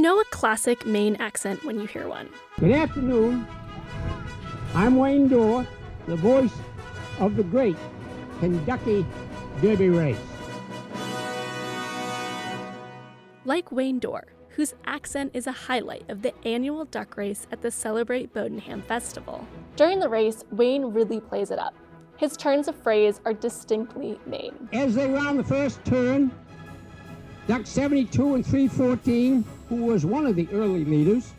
know a classic Maine accent when you hear one. Good afternoon. I'm Wayne Dorr, the voice of the great Kentucky Derby race. Like Wayne Dorr, whose accent is a highlight of the annual duck race at the Celebrate Bodenham Festival. During the race, Wayne really plays it up. His turns of phrase are distinctly Maine. As they round the first turn, duck 72 and 314, who was one of the early leaders,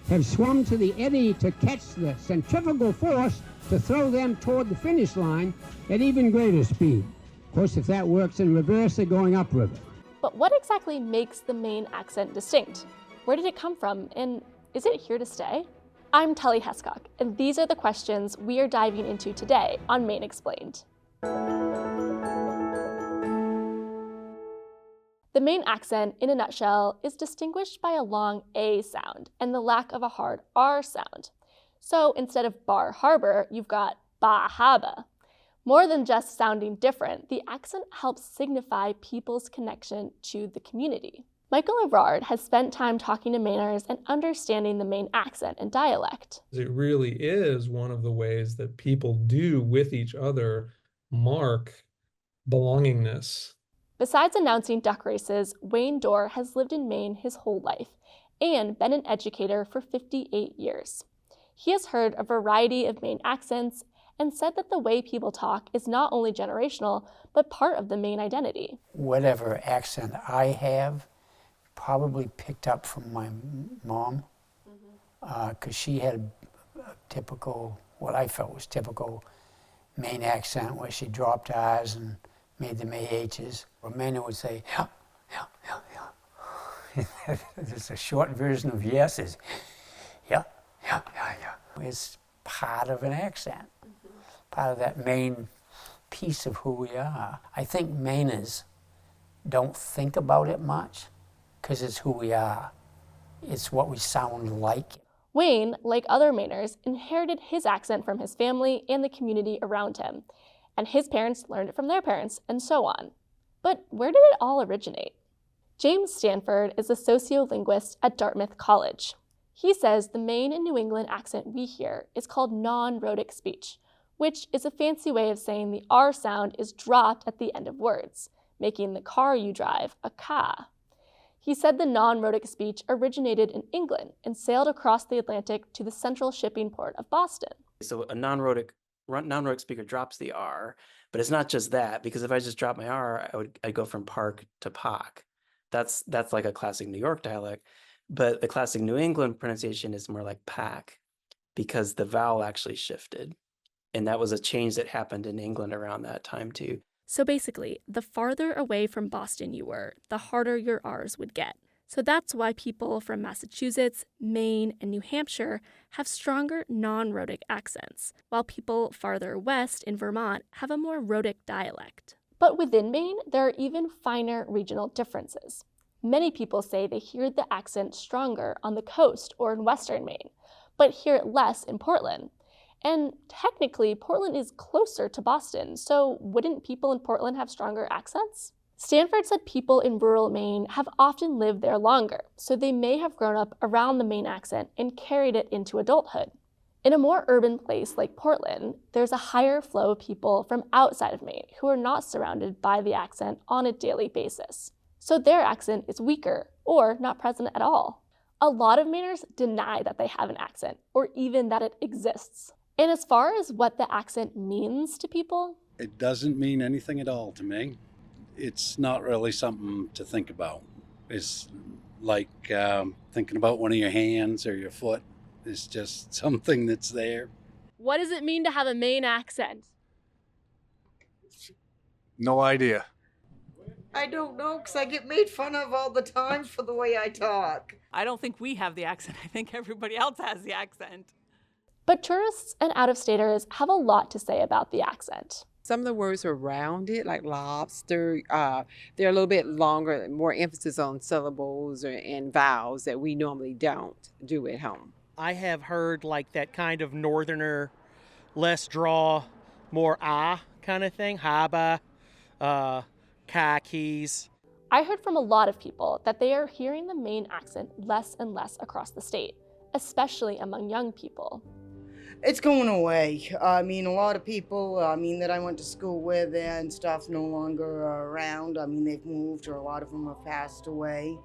have swum to the eddy to catch the centrifugal force to throw them toward the finish line at even greater speed. Of course, if that works in reverse, they're going upriver. But what exactly makes the Maine accent distinct? Where did it come from, and is it here to stay? I'm Tulley Hescock, and these are the questions we are diving into today on Maine Explained. The Maine accent, in a nutshell, is distinguished by a long A sound and the lack of a hard R sound. So instead of Bar Harbor, you've got Ba Haba. More than just sounding different, the accent helps signify people's connection to the community. Michael Everard has spent time talking to Mainers and understanding the Maine accent and dialect. It really is one of the ways that people do with each other mark belongingness. Besides announcing duck races, Wayne Dorr has lived in Maine his whole life and been an educator for 58 years. He has heard a variety of Maine accents and said that the way people talk is not only generational, but part of the Maine identity. Whatever accent I have, probably picked up from my mom, because she had a typical, what I felt was typical Maine accent, where she dropped R's and made them AH's. Or Maine would say, yeah, yeah, yeah, yeah. It's a short version of yes is, yeah, yeah, yeah, yeah. It's part of an accent, part of that Maine piece of who we are. I think Mainers don't think about it much, because it's who we are. It's what we sound like. Wayne, like other Mainers, inherited his accent from his family and the community around him, and his parents learned it from their parents, and so on. But where did it all originate? James Stanford is a sociolinguist at Dartmouth College. He says the Maine and New England accent we hear is called non-rhotic speech, which is a fancy way of saying the R sound is dropped at the end of words, making the car you drive a ka. He said the non-rhotic speech originated in England and sailed across the Atlantic to the central shipping port of Boston. So a non-rhotic speaker drops the R, but it's not just that, because if I just drop my R, I'd go from park to pock. That's like a classic New York dialect, but the classic New England pronunciation is more like pack, because the vowel actually shifted. And that was a change that happened in England around that time too. So basically, the farther away from Boston you were, the harder your R's would get. So that's why people from Massachusetts, Maine, and New Hampshire have stronger non-rhotic accents, while people farther west in Vermont have a more rhotic dialect. But within Maine, there are even finer regional differences. Many people say they hear the accent stronger on the coast or in western Maine, but hear it less in Portland. And technically, Portland is closer to Boston, so wouldn't people in Portland have stronger accents? Stanford said people in rural Maine have often lived there longer, so they may have grown up around the Maine accent and carried it into adulthood. In a more urban place like Portland, there's a higher flow of people from outside of Maine who are not surrounded by the accent on a daily basis. So their accent is weaker or not present at all. A lot of Mainers deny that they have an accent or even that it exists. And as far as what the accent means to people, it doesn't mean anything at all to me. It's not really something to think about. It's like thinking about one of your hands or your foot. It's just something that's there. what does it mean to have a Maine accent? No idea. I don't know, because I get made fun of all the time for the way I talk. I don't think we have the accent. I think everybody else has the accent. But tourists and out-of-staters have a lot to say about the accent. Some of the words are rounded, like lobster. They're a little bit longer, more emphasis on syllables and vowels that we normally don't do at home. I have heard like that kind of northerner, less draw, more kind of thing. Haba, khakis. I heard from a lot of people that they are hearing the Maine accent less and less across the state, especially among young people. It's going away. I mean, a lot of people, that I went to school with and stuff no longer are around. I mean, they've moved or a lot of them have passed away.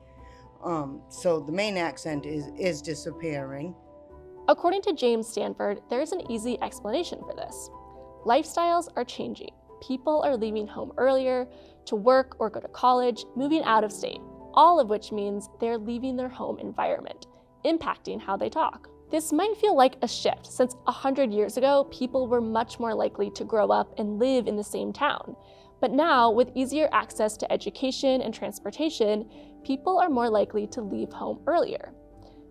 So the Maine accent is disappearing. According to James Stanford, there is an easy explanation for this. Lifestyles are changing. People are leaving home earlier to work or go to college, moving out of state, all of which means they're leaving their home environment, impacting how they talk. This might feel like a shift, since 100 years ago, people were much more likely to grow up and live in the same town. But now, with easier access to education and transportation, people are more likely to leave home earlier.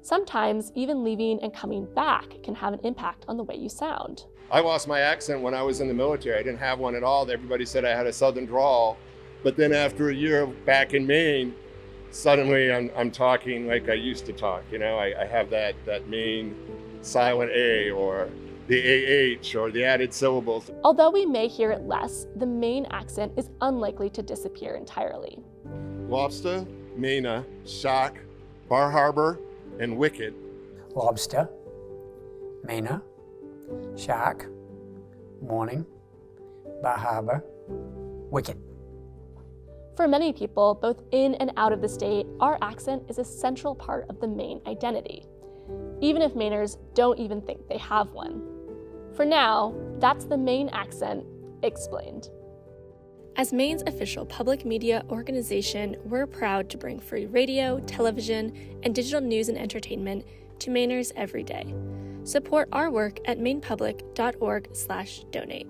Sometimes, even leaving and coming back can have an impact on the way you sound. I lost my accent when I was in the military. I didn't have one at all. Everybody said I had a southern drawl. But then after a year back in Maine, suddenly I'm talking like I used to talk. You know, I have that Maine silent A or the AH or the added syllables. Although we may hear it less, the Maine accent is unlikely to disappear entirely. Lobster, Maine, Shock, Bar Harbor, and Wicked. Lobster, Maine, Shark, Morning, Bar Harbor, Wicked. For many people, both in and out of the state, our accent is a central part of the Maine identity, even if Mainers don't even think they have one. For now, that's the Maine Accent Explained. As Maine's official public media organization, we're proud to bring free radio, television, and digital news and entertainment to Mainers every day. Support our work at mainepublic.org/donate.